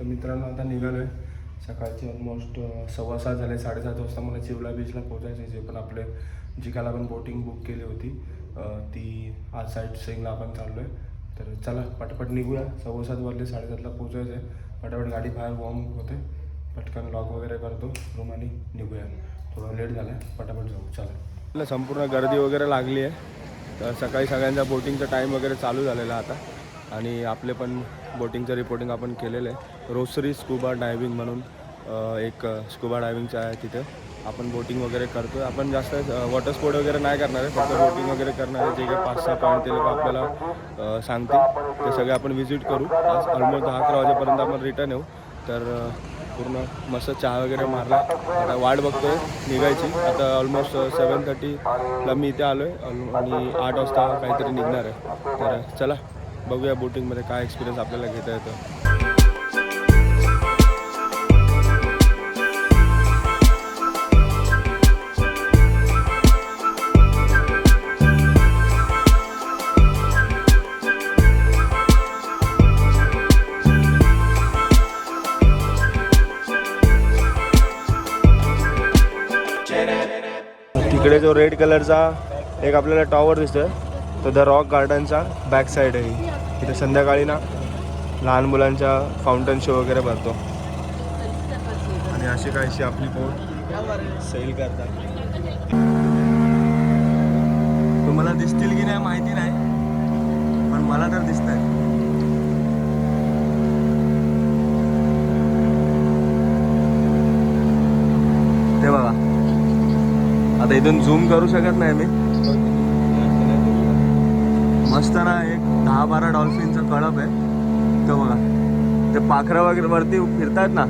मित्रांनो आता निघालो आहे. सकाळचे ऑलमोस्ट 6:15 झाले. 7:30 वाजता मला चिवला बीचला पोचायचं आहे. जे पण आपले जी काल आपण बोटिंग बुक केली होती ती आज साईट सीइंगला आपण चाललो आहे. तर चला पटपट निघूया. 7:15 वाजले, 7:30ला पोचायचं आहे. पटापट गाडी बाहेर वॉर्म होते, पटकन लॉक वगैरे करतो रूम आणि निघूया. थोडं लेट झालं आहे, पटापट जाऊ. चला. संपूर्ण गर्दी वगैरे लागली आहे. तर सकाळी सगळ्यांचा बोटिंगचा टाईम वगैरे चालू झालेला आता आणि आपले पण बोटिंगचं रिपोर्टिंग आपण केलेलं आहे. रोसरी स्कुबा डायव्हिंग म्हणून एक स्कुबा डायव्हिंगचं आहे, तिथे आपण बोटिंग वगैरे करतो आहे. आपण जास्त वॉटर स्पोर्ट वगैरे नाही करणार आहे, फक्त बोटिंग वगैरे करणार आहे. जे काही 5-6 पॉईंट ते लोक आपल्याला सांगतील ते सगळे आपण व्हिजिट करू. आज ऑलमोस्ट 10-11 वाजेपर्यंत आपण रिटर्न येऊ. तर पूर्ण मस्त चहा वगैरे मारला, आता वाट बघतोय निघायची. आता ऑलमोस्ट 7:30ला मी इथे आलो आहे आणि 8 वाजता काहीतरी निघणार आहे. तर चला बघूया बोटिंगमध्ये काय एक्सपिरियन्स आपल्याला घेता येतं. तिकडे जो रेड कलरचा एक आपल्याला टॉवर दिसतोय तो द रॉक गार्डनचा बॅक साईड आहे. तिथे संध्याकाळी ना लहान मुलांचा फाउंटन शो वगैरे भरतो आणि अशी काहीशी आपली बोट सैल करतात. तुम्हाला दिसतील की नाही माहिती नाही, पण मला तर दिसत आहे. ते बघा, आता इथून झूम करू शकत नाही मी. मस्त ना, एक 10-12 डॉल्फिनचं कळप आहे. तो बघा, ते पाखरं वगैरे वरती फिरतात ना,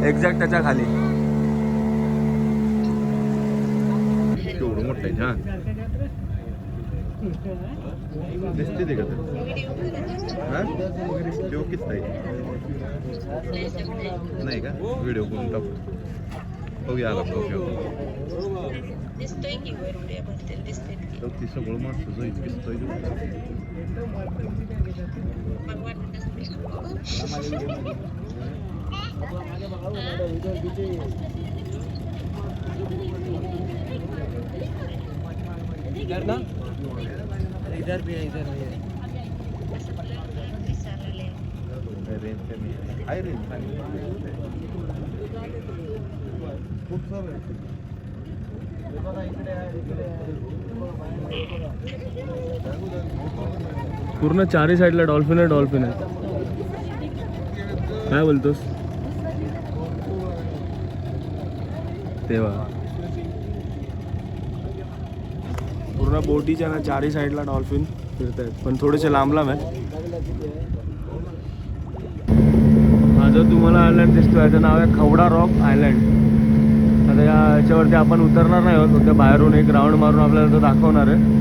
एक्झॅक्ट त्याच्या खाली. एवढं मोठं आहे. हां दिसते ते का? हां व्हिडिओ किती आहे नाही का? व्हिडिओ करून टाकू. बघूया आला दिसतोय की वर उड्या भरतील दिसते की ती सगळं माणसं जाईल दिसतोय. मग वाटत इधर ना, इधर भी है, इधर भी है. रेंज कमी आहे. रेंज खूप सारं आहे. पूर्ण चारही साईडला डॉल्फिन आहे. काय बोलतोस? तेव्हा पूर्ण बोटीच्या ना चारही साईडला डॉल्फिन फिरत आहेत, पण थोडेसे लांब आहेत. हा जो तुम्हाला आयलँड दिसतोय याचं नाव आहे खवडा रॉक आयलँड. आता याच्यावरती आपण उतरणार नाही आहोत, फक्त बाहेरून एक राऊंड मारून आपल्याला तो दाखवणार आहे.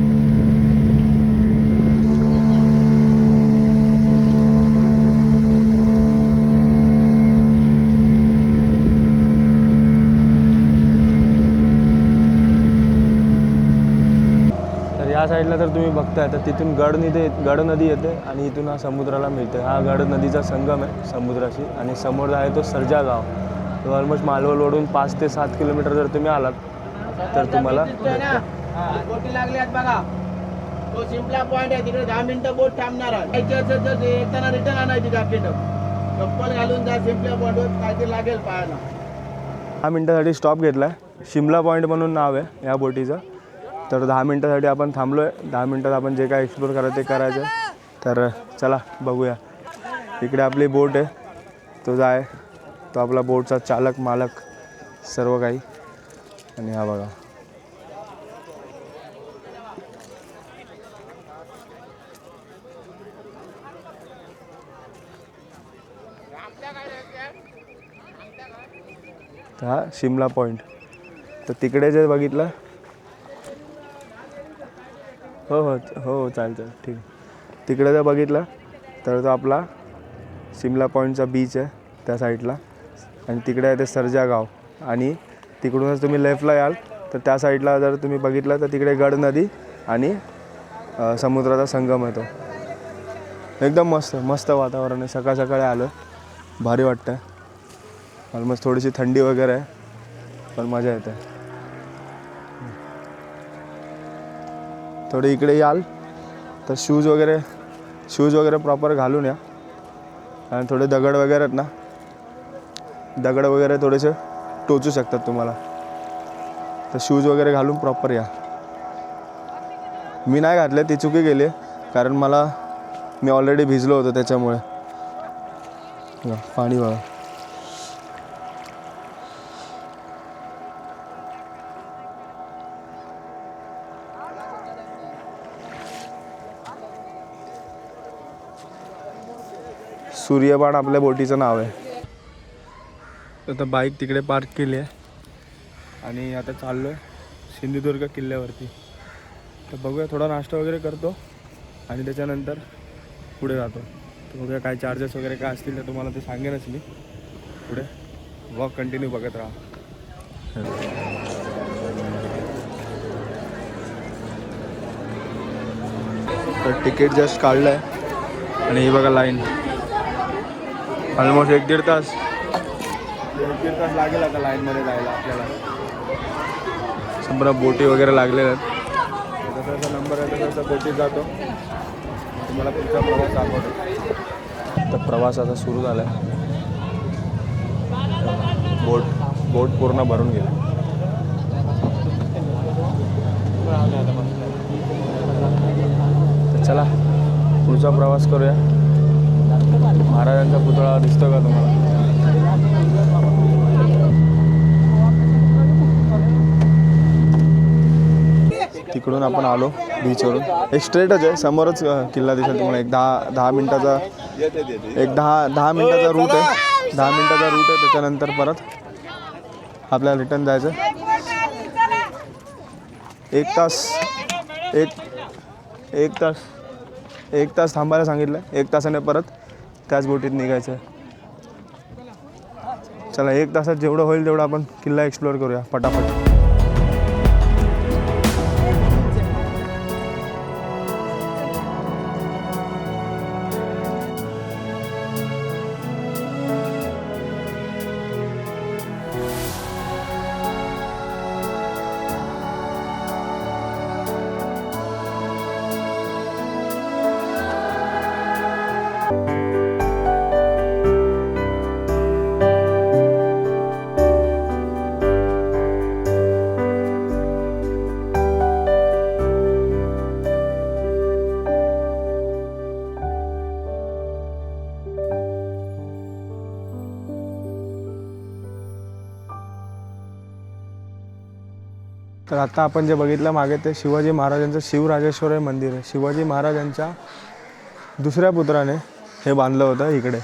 तर या साईडला जर तुम्ही बघताय तर तिथून गड नदी येते आणि इथून हा समुद्राला मिळते. हा गड नदीचा संगम आहे समुद्राशी आणि समोर आहे तो सर्जा गाव. तो ऑलमोस्ट मालवणवरून 5 ते 7 किलोमीटर जर तुम्ही आलात तर तुम्हाला बोटी लागली आहेत बघा. तो शिमला पॉइंट आहे, तिकडे 10 मिनिटं बोट थांबणार आहे. येताना रिटर्न आणायची जॅकेट चप्पल घालून जा. शिमला पॉइंटवर काहीतरी लागेल पायाला. 10 मिनिटासाठी स्टॉप घेतला आहे. शिमला पॉईंट म्हणून नाव आहे या बोटीचं. तर 10 मिनिटासाठी आपण थांबलो आहे. 10 मिनिटात आपण जे काय एक्सप्लोर करायचं ते करायचं. तर चला बघूया. इकडे आपली बोट आहे, तो जाय तो आपला बोटचा चालक मालक सर्व काही. आणि हा बघा, हा शिमला पॉईंट. तर तिकडे जे बघितलं, हो चालेल ठीक आहे. तिकडे जर बघितलं तर तो आपला शिमला पॉईंटचा बीच आहे त्या साईडला आणि तिकडे आहे ते सर्जा गाव. आणि तिकडूनच तुम्ही लेफ्टला याल तर त्या साईडला जर तुम्ही बघितलं तर तिकडे गड नदी आणि समुद्राचा संगम आहे तो. एकदम मस्त वातावरण आहे. सकाळी आलो भारी वाटतं आहे. ऑलमोस्ट थोडीशी थंडी वगैरे आहे पण मजा येते. थोडे इकडे याल तर शूज वगैरे प्रॉपर घालून या. आणि थोडे दगड वगैरे आहेत ना, दगड वगैरे थोडेसे टोचू शकतात तुम्हाला, तर शूज वगैरे घालून प्रॉपर या. मी नाही घातले, ती चुकी केली कारण मी ऑलरेडी भिजलो होतो त्याच्यामुळे. पाणी बघा. सूर्यबाण आपल्या बोटीचं नाव आहे. आता बाईक तिकडे पार्क केली आहे आणि आता चाललो आहे सिंधुदुर्ग किल्ल्यावरती. तर बघूया, थोडा नाश्ता वगैरे करतो आणि त्याच्यानंतर पुढे जातो. तर बघूया काय चार्जेस वगैरे काय असतील तर तुम्हाला ते सांगेनच मी पुढे. वॉक कंटिन्यू बघत राहा. तर तिकीट जस्ट काढलं आहे आणि ही बघा लाईन. ऑलमोस्ट 1-1.5 तास लागेल आता लाईनमध्ये जायला आपल्याला. संपूर्ण बोटी वगैरे लागलेल्या आहेत. जसा जसा नंबर आहे तसा बोटीत जातो, तुम्हाला पुढचा प्रवास दाखवतो. तर प्रवास आता सुरू झाला आहे. बोट पूर्ण भरून गेली. तर चला पुढचा प्रवास करूया. महाराजांचा पुतळा दिसतो का तुम्हाला? तिकडून आपण आलो बीचवरून. एक स्ट्रेटच आहे, समोरच किल्ला दिसेल तुम्हाला. एक 10 मिनिटाचा रूट आहे. 10 मिनिटाचा रूट आहे. त्याच्यानंतर परत आपल्याला रिटर्न जायचं. 1 तास थांबायला सांगितलं. 1 तासाने परत त्याच बोटीत निघायचं. चला 1 तासात जेवढं होईल तेवढं आपण किल्ला एक्सप्लोअर करूया पटापट. तर आता आपण जे बघितलं मागे ते शिवाजी महाराजांचं शिवराजेश्वर मंदिर आहे. शिवाजी महाराजांच्या दुसऱ्या पुत्राने हे बांधलं होतं इकडे.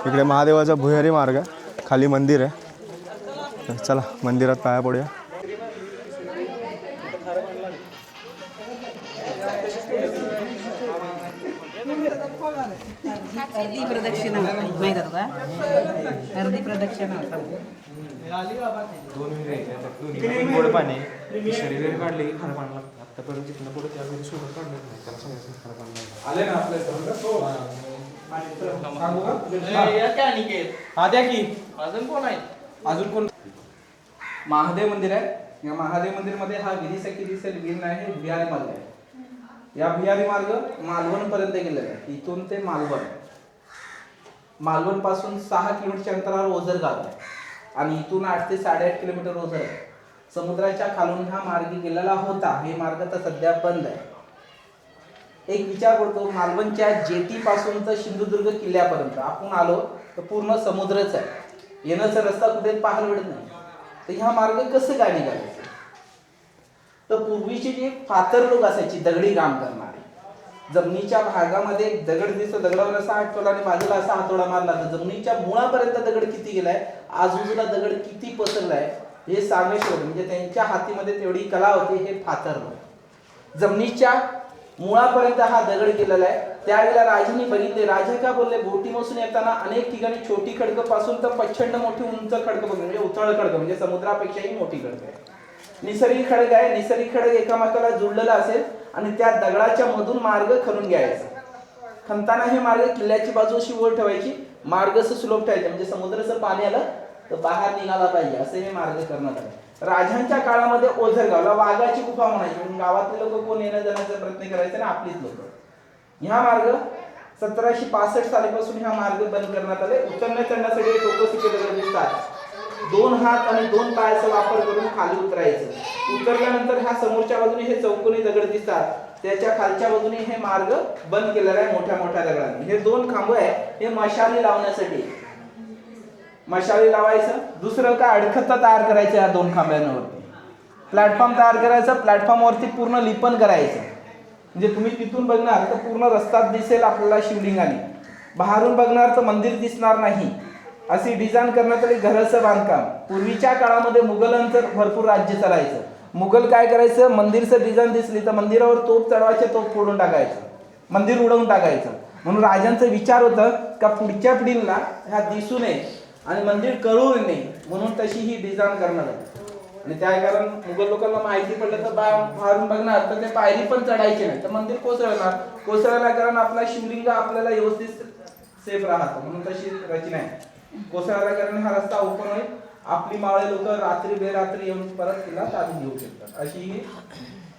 इकडे महादेवाचा भुयारी मार्ग आहे, खाली मंदिर आहे. तर चला मंदिरात पाया पडूया. अर्धी प्रदक्षिणा माहिती का अर्धी प्रदक्षिणा दोन विहिरी आहेत त्यात गोड पाणी शरीर काढले की खारं पाणी लागतं. आत्तापर्यंत जिथनं पुढे त्या विहिरी सोडून काढलं नाही त्याला सगळ्याचं खारं पाणी लागतं. आले ना आपल्या हा द्या की अजून कोण आहे अजून कोण महादेव मंदिर आहे. या महादेव मंदिर मध्ये हा विहिरीसाठी दिसेल विहीर आहे बिहारी मार्ग आहे. या बिहारी मार्ग मालवण पर्यंत गेलेला आहे. इथून ते मालवण पासून 6 किलोमीटरच्या अंतरावर ओझर गाव आहे आणि इथून 8 ते 8.5 किलोमीटर ओझर आहे. समुद्राच्या खालून हा मार्ग गेलेला होता. हे मार्ग तर सध्या बंद आहे. एक विचार करतो, मालवणच्या जेटी पासून तर सिंधुदुर्ग किल्ल्यापर्यंत आपण आलो तर पूर्ण समुद्रच आहे. येण्याचा रस्ता कुठे पाहायला मिळत नाही. तर हा मार्ग कसं काय निघालायचं? तर पूर्वीची जी फातर लोक असायची दगडी काम करणारे, जमिनीच्या भागामध्ये दगड दिसतो, दगडावर असा हात ठेवला आणि बाजूला असा हातोडा मारला तर जमिनीच्या मुळापर्यंत दगड किती गेलाय, आजूबाजूला दगड किती पसरलाय हे सांगायचं होतं. म्हणजे त्यांच्या हातीमध्ये तेवढी कला होती. हे फातर लोक जमिनीच्या मुळापर्यंत हा दगड गेलेला आहे. त्यावेळेला राजांनी बघितले. राजा का बोलले, बोटी मोसून येताना अनेक ठिकाणी छोटी खडकं पासून तर प्रचंड मोठी उंच खडकं बघले, म्हणजे उथळ खडकं, म्हणजे समुद्रापेक्षाही मोठी खडकं आहे. निसर्गिक खडक आहे. निसर्गिक खडक एकामेकाला जुळलेला असेल आणि त्या दगडाच्या मधून मार्ग खणून घ्यायचा. खणताना हे मार्ग किल्ल्याची बाजू अशी वर ठेवायची, मार्ग असं सुलभ ठेवायचं, म्हणजे समुद्राचं पाणी आलं तर बाहेर निघाला पाहिजे असे हे मार्ग करण्यात आले. राजांच्या काळामध्ये ओझरगावला वाघाची गुफा म्हणायची, म्हणून गावातले लोक कोण येण्या जाण्याचा प्रयत्न करायचे ना आपलीच लोक. ह्या मार्ग 1765 सालीपासून हा मार्ग बंद करण्यात आले. उतरण्या चढण्यासाठी टोकोसिके दगड दिसतात. 2 हात आणि 2 पायाचा वापर करून खाली उतरायचं. उतरल्यानंतर ह्या समोरच्या बाजूने हे चौकोनी दगड दिसतात, त्याच्या खालच्या बाजूने हे मार्ग बंद केलेला आहे मोठ्या मोठ्या दगडांनी. हे 2 खांब आहे, हे मशाली लावण्यासाठी. मशाली लावायचं. दुसरं काय, अडखतं तयार करायचं. या 2 खांब्यांवरती प्लॅटफॉर्म तयार करायचं. प्लॅटफॉर्मवरती पूर्ण लिपण करायचं, म्हणजे तुम्ही तिथून बघणार तर पूर्ण रस्ता दिसेल आपल्याला शिवलिंगाने. बाहेरून बघणार तर मंदिर दिसणार नाही, अशी डिझाईन करण्यात आली. घराचं बांधकाम. पूर्वीच्या काळामध्ये मुघलांचं भरपूर राज्य चालायचं. मुघल काय करायचं, मंदिरचं डिझाईन दिसली तर मंदिरावर तोफ चढवायचे, तोफ फोडून टाकायचं, मंदिर उडवून टाकायचं. म्हणून राजांचा विचार होता का पुढच्या पिढीला ह्या दिसू नये आणि मंदिर कळू नये, म्हणून तशी ही डिझाईन करण्यात आली. आणि त्या कारण मुघल लोकांना माहिती पडलं तर बाहेरून बघणार तर ते पायरी पण चढायचे नाही, तर मंदिर कोसळणार कारण आपला शिवलिंग आपल्याला व्यवस्थित सेफ राहतं, म्हणून तशी रचना आहे. कोसळायला कारण हा रस्ता ओपन होईल, आपली मावळे लोक रात्री बेरात्री येऊन परत तिला ताब्यात घेऊ शकतात, अशी ही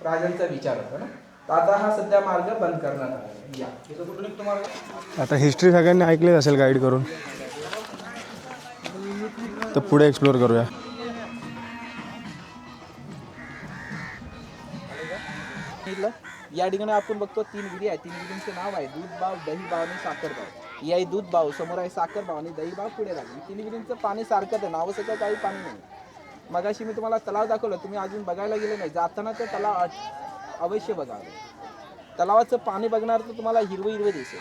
राजांचा विचार होता ना. तर आता हा सध्या मार्ग बंद करण्यात आला. या कुठून निघतो मार्ग? आता हिस्ट्री सगळ्यांनी ऐकलीच असेल गाईड करून, तर पुढे एक्सप्लोर करूया. या ठिकाणी आपण बघतो 3 विहिरी आहे. 3 विहिरींचे नाव आहे दूध बाव, दही बाव आणि साखर बाव. या दूध बाव समोर आहे, साखर बाव आणि दही बाव पुढे लागली. 3 विहिरींचं पाणी सारखंच आहे, नाव सगळं काही पाणी नाही. मगाशी मी तुम्हाला तलाव दाखवलं, तुम्ही अजून बघायला गेले नाही. जाताना ते तलाव अवश्य बघावं. तलावाचं पाणी बघणार तर तुम्हाला हिरवं हिरवं दिसेल.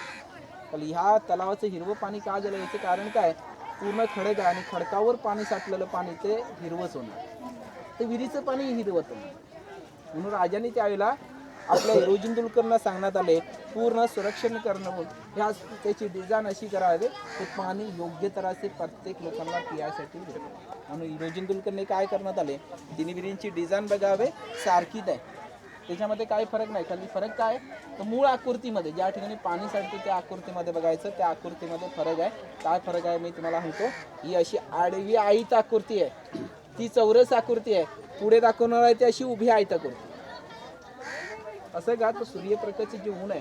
पण ह्या तलावाचं हिरवं पाणी का झालं याचं कारण काय, पूर्ण खडक आहे आणि खडकावर पाणी साठलेलं पाणी ते हिरवंच होणार, ते विहिरीचं पाणी हिरवत होणार. म्हणून राजाने त्यावेळेला आपल्या रोजिंदुलकरांना सांगण्यात आले पूर्ण संरक्षण करणं, ह्या त्याची डिझाईन अशी करावी ते पाणी योग्य तऱ्हेचे प्रत्येक लोकांना पिण्यासाठी भेटेल. म्हणून रोजिंदुलकरने काय करण्यात आले, 3 विहिरींची डिझाईन बघावे, सारखीच आहे, त्याच्यामध्ये काही फरक नाही. खाली फरक काय तर मूळ आकृतीमध्ये ज्या ठिकाणी पाणी साठते त्या आकृतीमध्ये बघायचं, त्या आकृतीमध्ये फरक आहे. काय फरक आहे मी तुम्हाला सांगतो. ही अशी आडवी आयत आकृती आहे, ती चौरस आकृती आहे. पुढे दाखवणार आहे ती अशी उभी आयत आकृती. असं का, तर सूर्यप्रकाशाचे जे ऊन आहे,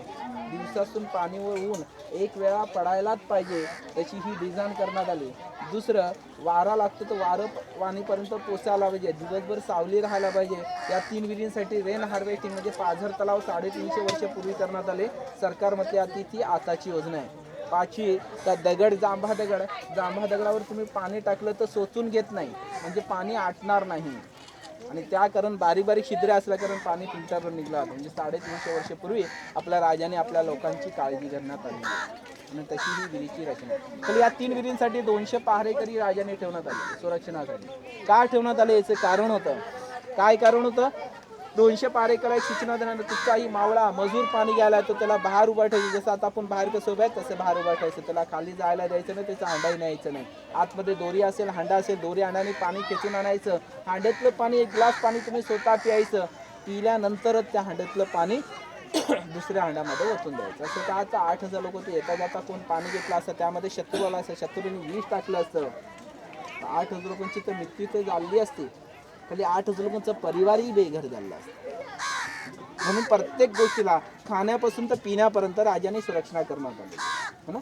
दिवसातून पाणीवर ऊन एक वेळा पडायलाच पाहिजे, त्याची ही डिझाईन करण्यात आली. दुसरं, वारा लागतो तर वारं पाणीपर्यंत पोचायला पाहिजे, दिवसभर सावली राहायला पाहिजे. या 3 विहिरींसाठी रेन हार्वेस्टिंग म्हणजे पाझर तलाव 350 वर्षापूर्वी करण्यात आले. सरकारमध्ये आता ती आताची योजना आहे. 5वी तर दगड, जांभा दगडावर तुम्ही पाणी टाकलं तर सोचून घेत नाही, म्हणजे पाणी आटणार नाही. आणि त्या कारण बारीक बारीक छिद्रे असल्या कारण पाणी फिल्टरवर निघलं होतं. म्हणजे 350 वर्षापूर्वी आपल्या राजाने आपल्या लोकांची काळजी करण्यात आली. आणि तशी ही विहिरीची रचना. तर या 3 विहिरींसाठी 200 पहारेकरी राजाने ठेवण्यात आले संरक्षणासाठी. का ठेवण्यात आले याचं कारण होतं. काय कारण होतं? 200 पहारेकराची सूचना देण्यानंतर कुठचाही मावळा मजूर पाणी घ्यायला तो त्याला बाहेर उभा ठेवायचं. जसं आता आपण बाहेर कसं उभा आहे तसं बाहेर उभा ठेवायचं. त्याला खाली जायला द्यायचं नाही, त्याचा हांडाही न्यायचं नाही. आतमध्ये दोरी असेल, हांडा असेल, दोरी हांड्याने पाणी खेचून आणायचं. हांड्यातलं पाणी 1 ग्लास पाणी तुम्ही स्वतः प्यायचं. पिल्यानंतरच त्या हांड्यातलं पाणी दुसऱ्या हांड्यामध्ये ओतून द्यायचं. असं का आता 8,000 लोक ते येता जाता कोण पाणी घेतलं असतं, त्यामध्ये शत्रू आला असतं, शत्रूने विष टाकलं असतं, 8,000 लोकांची तर मृत्यू तर झाली असती. खाली 8,000 लोकांचा परिवारही बेघर झाला असता. म्हणून प्रत्येक गोष्टीला खाण्यापासून तर पिण्यापर्यंत राजाने सुरक्षा करण्यात आली है ना.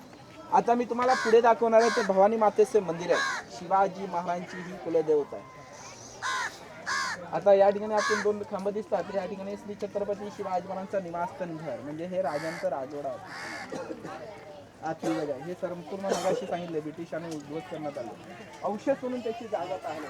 आता मी तुम्हाला पुढे दाखवणार आहे ते भवानी मातेचे मंदिर आहे. शिवाजी महाराजांची ही कुलदेवता आहे. आता या ठिकाणी आपण 2 खांब दिसतात. या ठिकाणी श्री छत्रपती शिवाजी महाराजांचा निवासस्थान घर म्हणजे हे राजांचं राजवाडा होतं. आतली जागा हे संपूर्ण मगाशी सांगितले ब्रिटिशांनी उद्ध्वस्त करण्यात आले. औषध म्हणून त्याची जागा पाहिली.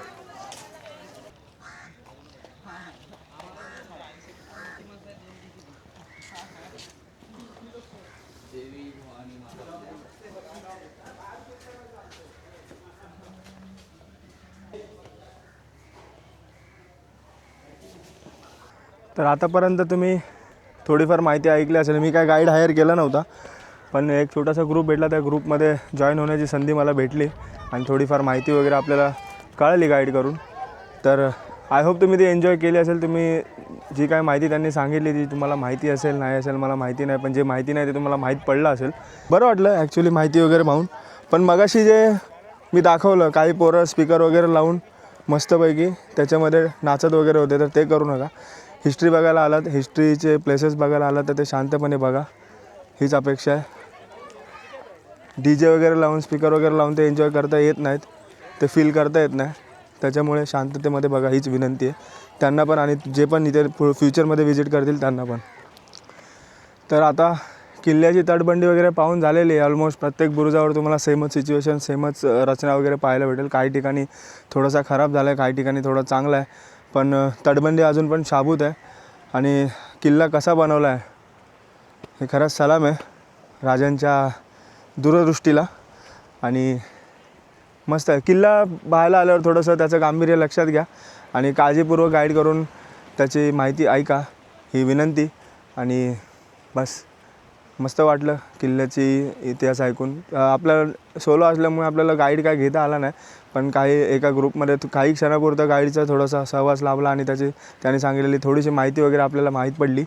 तर आतापर्यंत तुम्ही थोडीफार माहिती ऐकली असेल. मी काय गाईड हायर केला नव्हता, पण एक छोटासा ग्रुप भेटला, त्या ग्रुपमध्ये जॉईन होण्याची संधी मला भेटली आणि थोडीफार माहिती वगैरे आपल्याला कळली गाईड करून. तर आय होप तुम्ही ते एन्जॉय केली असेल. तुम्ही जी काय माहिती त्यांनी सांगितली ती तुम्हाला माहिती असेल नाही असेल मला माहिती नाही, पण जे माहिती नाही ते तुम्हाला माहीत पडलं असेल. बरं वाटलं ॲक्च्युली माहिती वगैरे पाहून. पण मगाशी जे मी दाखवलं काही पोरं स्पीकर वगैरे लावून मस्तपैकी त्याच्यामध्ये नाचत वगैरे होते, तर ते करू नका. हिस्ट्री बघायला आलात, हिस्ट्रीचे प्लेसेस बघायला आलात तर ते शांतपणे बघा, हीच अपेक्षा आहे. DJ वगैरे लावून स्पीकर वगैरे लावून ते एन्जॉय करता येत नाहीत, ते फील करता येत नाही. त्याच्यामुळे शांततेमध्ये बघा हीच विनंती आहे त्यांना पण आणि जे पण इथे फ्युचरमध्ये व्हिजिट करतील त्यांना पण. तर आता किल्ल्याची तटबंदी वगैरे पाहून झालेली आहे. ऑलमोस्ट प्रत्येक बुरुजावर तुम्हाला सेमच सिच्युएशन, सेमच रचना वगैरे पाहायला भेटेल. काही ठिकाणी थोडासा खराब झाला आहे, काही ठिकाणी थोडा चांगला आहे, पण तटबंदी अजून पण शाबूत आहे. आणि किल्ला कसा बनवला आहे हे खरंच सलाम आहे राजांच्या दूरदृष्टीला. आणि मस्त आहे किल्ला. पाहायला आल्यावर थोडंसं त्याचं गांभीर्य लक्षात घ्या आणि काळजीपूर्वक गाईड करून त्याची माहिती ऐका, ही विनंती. आणि बस मस्त वाटलं किल्ल्याची इतिहास ऐकून. आपल्याला सोलो असल्यामुळे आपल्याला गाईड काय घेता आला नाही, पण काही एका ग्रुपमध्ये काही क्षणापुरतं गाईडचा थोडासा सहवास लाभला आणि त्याने सांगितलेली थोडीशी माहिती वगैरे आपल्याला माहीत पडली.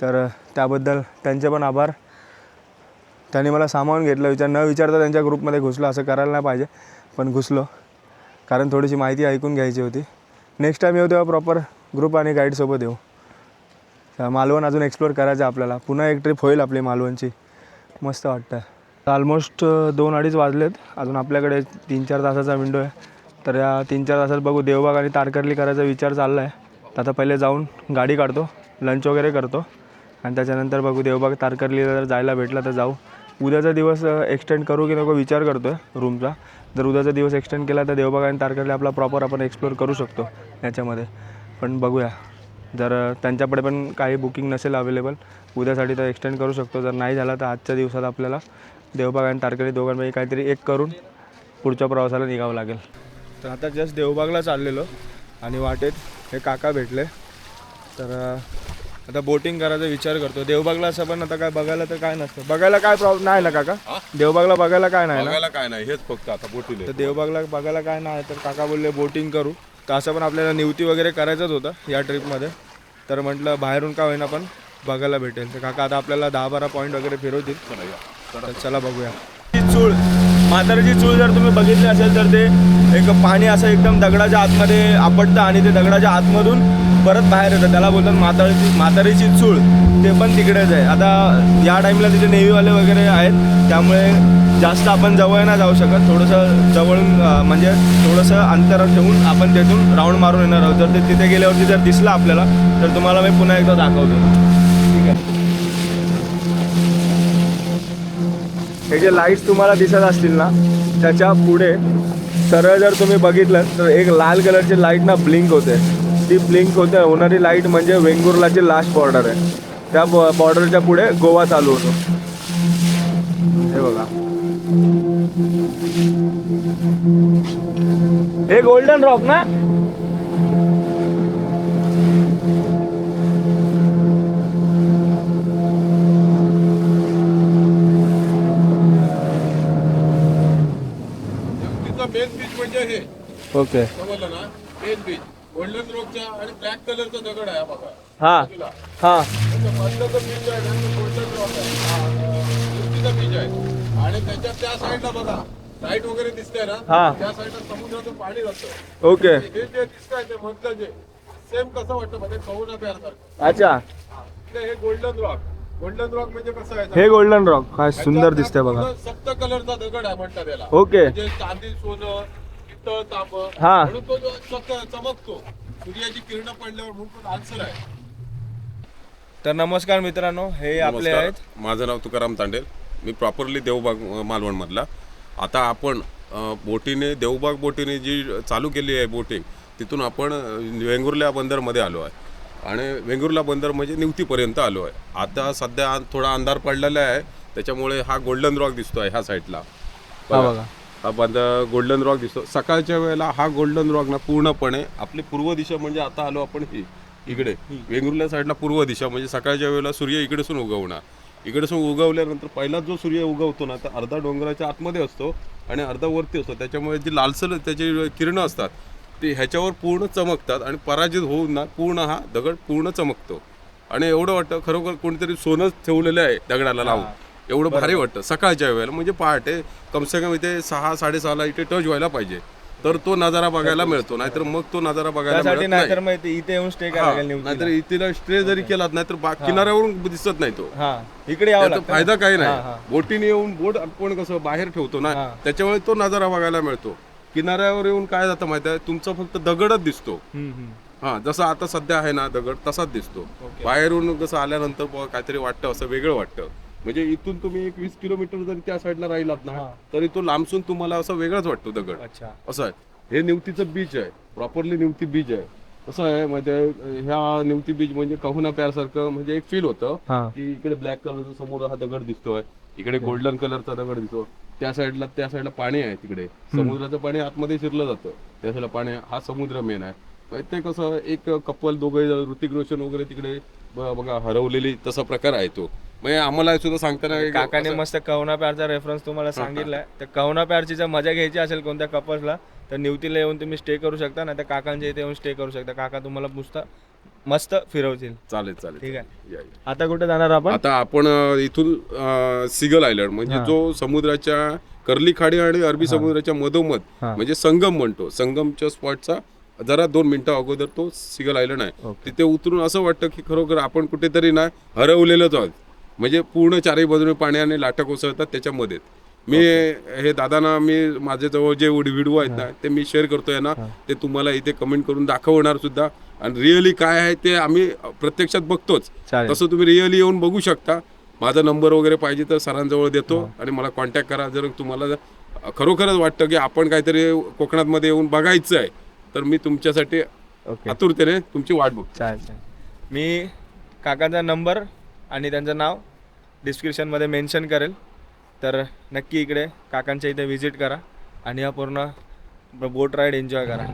तर त्याबद्दल त्यांचे पण आभार. त्यांनी मला सामावून घेतलं, न विचारता त्यांच्या ग्रुपमध्ये घुसलो. असं करायला नाही पाहिजे, पण घुसलो कारण थोडीशी माहिती ऐकून घ्यायची होती. नेक्स्ट टाईम येऊ तेव्हा प्रॉपर ग्रुप आणि गाईडसोबत येऊ. मालवण अजून एक्सप्लोअर करायचं आपल्याला. पुन्हा एक ट्रिप होईल आपली मालवणची. मस्त वाटतं. ऑलमोस्ट 2-2:30 वाजलेत. अजून आपल्याकडे 3-4 तासाचा विंडो आहे. तर या 3-4 तासात बघू देवबाग आणि तारकर्ली करायचा विचार चालला आहे. तर आता पहिले जाऊन गाडी काढतो, लंच वगैरे करतो आणि त्याच्यानंतर बघू देवबाग तारकर्लीला जर जायला भेटला तर जाऊ. उद्याचा दिवस एक्सटेंड करू की नको विचार करतो आहे रूमचा. जर उद्याचा दिवस एक्सटेंड केला तर देवबाग आणि तारकर्ली आपला प्रॉपर आपण एक्सप्लोअर करू शकतो याच्यामध्ये. पण बघूया, जर त्यांच्याकडे पण काही बुकिंग नसेल अवेलेबल उद्यासाठी तर एक्सटेंड करू शकतो. जर नाही झाला तर आजच्या दिवसात आपल्याला देवबाग आणि तारकर्ली दोघांपैकी काहीतरी एक करून पुढच्या प्रवासाला निघावं लागेल. तर आता जस्ट देवबागला चाललेलो आणि वाटेत हे काका भेटले. तर आता बोटिंग करायचा विचार करतो. देवबागला असं पण आता काय बघायला तर काय नसतं. बघायला काय प्रॉब्लेम नाही ना काका? देवबागला बघायला काय नाही ना? बघायला काय नाही, हेच फक्त आता बोटिंग. तर देवबागला बघायला काय नाही, तर काका बोलले बोटिंग करू. तर असं पण आपल्याला निवती वगैरे करायचंच होतं या ट्रिपमध्ये. तर म्हटलं बाहेरून का होईना पण बघायला भेटेल. तर काका आता आपल्याला 10-12 पॉईंट वगैरे फिरवतील. तर चला बघूया. चूळ, म्हातारीची चूळ जर तुम्ही बघितली असेल तर ते एक पाणी असं एकदम दगडाच्या आतमध्ये आपटतं आणि ते दगडाच्या आतमधून परत बाहेर येतं. त्याला बोलतात म्हातारीची चूळ. ते पण तिकडेच आहे. आता या टाईमला तिथे नेव्हीवाले वगैरे आहेत, त्यामुळे जास्त आपण जवळ नाही जाऊ शकत. थोडंसं जवळून म्हणजे थोडंसं अंतर ठेवून आपण तिथून राऊंड मारून येणार आहोत. जर ते तिथे गेल्यावरती जर दिसलं आपल्याला तर तुम्हाला मी पुन्हा एकदा दाखवतो. ठीक आहे. हे जे लाईट्स तुम्हाला दिसत असतील ना त्याच्या पुढे सरळ जर तुम्ही बघितलं तर एक लाल कलरची लाईट ना ब्लिंक होते. ती ब्लिंक होणारी लाईट म्हणजे वेंगुर्लाची लास्ट बॉर्डर आहे. त्या बॉर्डरच्या पुढे गोवा चालू होतो. हे बघा, हे गोल्डन रॉक ना. तिचा मेन बीच म्हणजे हे ओके. समजलं ना, मेन बीच गोल्डन रॉकचा आणि ब्लॅक कलरचा दगड आहे हा बघा. हा तुला हा त्याच्या मधलं बीच आहे ना, तो गोल्डन रॉक आहे, मूर्तीचा बीच आहे. आणि त्याच्या त्या साईडला बघा लाईट वगैरे दिसतंय ना, हा. त्या साईडला समुद्राचं पाणी राहतं. ओके. हे जे दिसतंय ते मधलं जे सेम कसं वाटतं म्हणजे कौना प्यारसारखं. अच्छा, हे गोल्डन रॉक. गोल्डन रॉक म्हणजे कसं आहे, हे गोल्डन रॉक काय सुंदर दिसतंय बघा. पूर्ण सप्त कलरचा दगड आहे म्हणतात त्याला. ओके. म्हणजे चांदी, सोनं, पितळ, तांब, हा. म्हणून तो जो चमकतो. सूर्याची किरण पडल्यावर म्हणून तो लालसर आहे. तर नमस्कार मित्रांनो, हे आपले नमस्कार. आहेत. माझं नाव तुकाराम तांडेल. मी प्रॉपरली देवबाग मालवणमधला. आता आपण बोटीने देवबाग बोटीने जी चालू केली आहे बोटिंग, तिथून आपण वेंगुर्ला बंदरमध्ये आलो आहे. आणि वेंगुर्ला बंदर म्हणजे निवतीपर्यंत आलो आहे. आता सध्या थोडा अंधार पडलेला आहे, त्याच्यामुळे हा गोल्डन रॉक दिसतो आहे ह्या साईडला. हा बघा, हा गोल्डन रॉक दिसतो. सकाळच्या वेळेला हा गोल्डन रॉक ना पूर्णपणे आपली पूर्व दिशा म्हणजे आता आलो आपण इकडे वेंगुर्ला साईडला पूर्व दिशा म्हणजे सकाळच्या वेळेला सूर्य इकडेसून उगवणार. इकडेसून उगवल्यानंतर पहिला जो सूर्य उगवतो ना, तर अर्धा डोंगराच्या आतमध्ये असतो आणि अर्धा वरती असतो. त्याच्यामुळे जी लालसर त्याची किरणं असतात ते ह्याच्यावर पूर्ण चमकतात आणि पराजित होऊन ना पूर्ण हा दगड पूर्ण चमकतो. आणि एवढं वाटतं खरोखर कोणीतरी सोनंच ठेवलेलं आहे दगडाला लावून. एवढं भारी वाटतं सकाळच्या वेळेला. म्हणजे पहाटे कमसे कम इथे 6-6:30 इथे टच व्हायला पाहिजे, तर तो नजारा बघायला मिळतो. नाहीतर मग तो नजारा बघायला त्यासाठी मिळत नाहीतर नाही. मग इथे येऊन स्टे करायला लागेल नाहीतर निवतीला. इथे स्टे जरी केलात नाही तर किनाऱ्यावरून दिसत नाही तो. हा, इकडे यावं त्याचा लागतं. फायदा काही हा, नाही. हा. बोटीने येऊन बोट आपण कसं बाहेर ठेवतो ना, हा. त्याच्यामुळे तो नजारा बघायला मिळतो. किनाऱ्यावर येऊन काय जातं माहिती आहे, तुमचा फक्त दगडच दिसतो. हा, जसं आता सध्या आहे ना दगड तसाच दिसतो. बाहेरून कसं आल्यानंतर काहीतरी वाटतं, असं वेगळं वाटतं. म्हणजे इथून तुम्ही 20 किलोमीटर जरी त्या साईडला राहिलात ना, तरी तो लांबसून तुम्हाला असं वेगळाच वाटतो दगड. अच्छा, असं आहे. हे निवतीचं बीच आहे, प्रॉपरली निवती बीच आहे. कसं आहे म्हणजे ह्या निवती बीच म्हणजे कहूना प्यारसारखं म्हणजे एक फील होतं की इकडे ब्लॅक कलरचा समोर हा दगड दिसतोय, इकडे गोल्डन कलरचा दगड दिसतो. त्या साईडला पाणी आहे, तिकडे समुद्राचं पाणी आतमध्ये शिरलं जातं. त्या साईडला पाणी हा समुद्र मेन आहे. ते कसं एक कपल दोघे ऋतिक रोशन वगैरे तिकडे बघा हरवलेली तसा प्रकार आहे तो. म्हणजे आम्हाला सुद्धा सांगताना काकाने मस्त कवना प्यारचा रेफरन्स तुम्हाला सांगितलाय. तर कवना प्यारची जर मजा घ्यायची असेल कोणत्या कपल्सला, तर निवतीला येऊन तुम्ही स्टे करू शकता, नाही तर काकांच्या इथे येऊन स्टे करू शकता. काका तुम्हाला मस्त फिरवतील. चालेल. ठीक आहे. या. आता कुठे जाणार आपण? आता आपण इथून सिगल आयलंड म्हणजे जो समुद्राच्या कर्ली खाडी आणि अरबी समुद्राच्या मधोमध म्हणजे संगम म्हणतो, संगमच्या स्पॉटचा जरा 2 मिनिटं अगोदर तो सिगल आयलंड आहे. तिथे उतरून असं वाटतं की खरोखर आपण कुठेतरी ना हरवलेलोच आहोत. म्हणजे पूर्ण चारही बाजूने पाण्याने लाटा कोसळतात त्याच्यामध्ये. मी हे दादांना मी माझ्याजवळ जे व्हिडिओ आहेत ना ते मी शेअर करतोय ना, ते तुम्हाला इथे कमेंट करून दाखवणार सुद्धा. आणि रिअली काय आहे ते आम्ही प्रत्यक्षात बघतोच, तसं तुम्ही रिअली येऊन बघू शकता. माझा नंबर वगैरे पाहिजे तर सरांजवळ देतो आणि मला कॉन्टॅक्ट करा. जर तुम्हाला खरोखरच वाटतं की आपण काहीतरी कोकणात मध्ये येऊन बघायचं आहे, तर मी तुमच्यासाठी आतुरतेने तुमची वाट बघतो. चालेल. मी काकांचा नंबर आणि त्यांचं नाव डिस्क्रिप्शनमध्ये मेन्शन करेल. तर नक्की इकडे काकांच्या इथे व्हिजिट करा आणि हा पूर्ण बोट राईड एन्जॉय करा.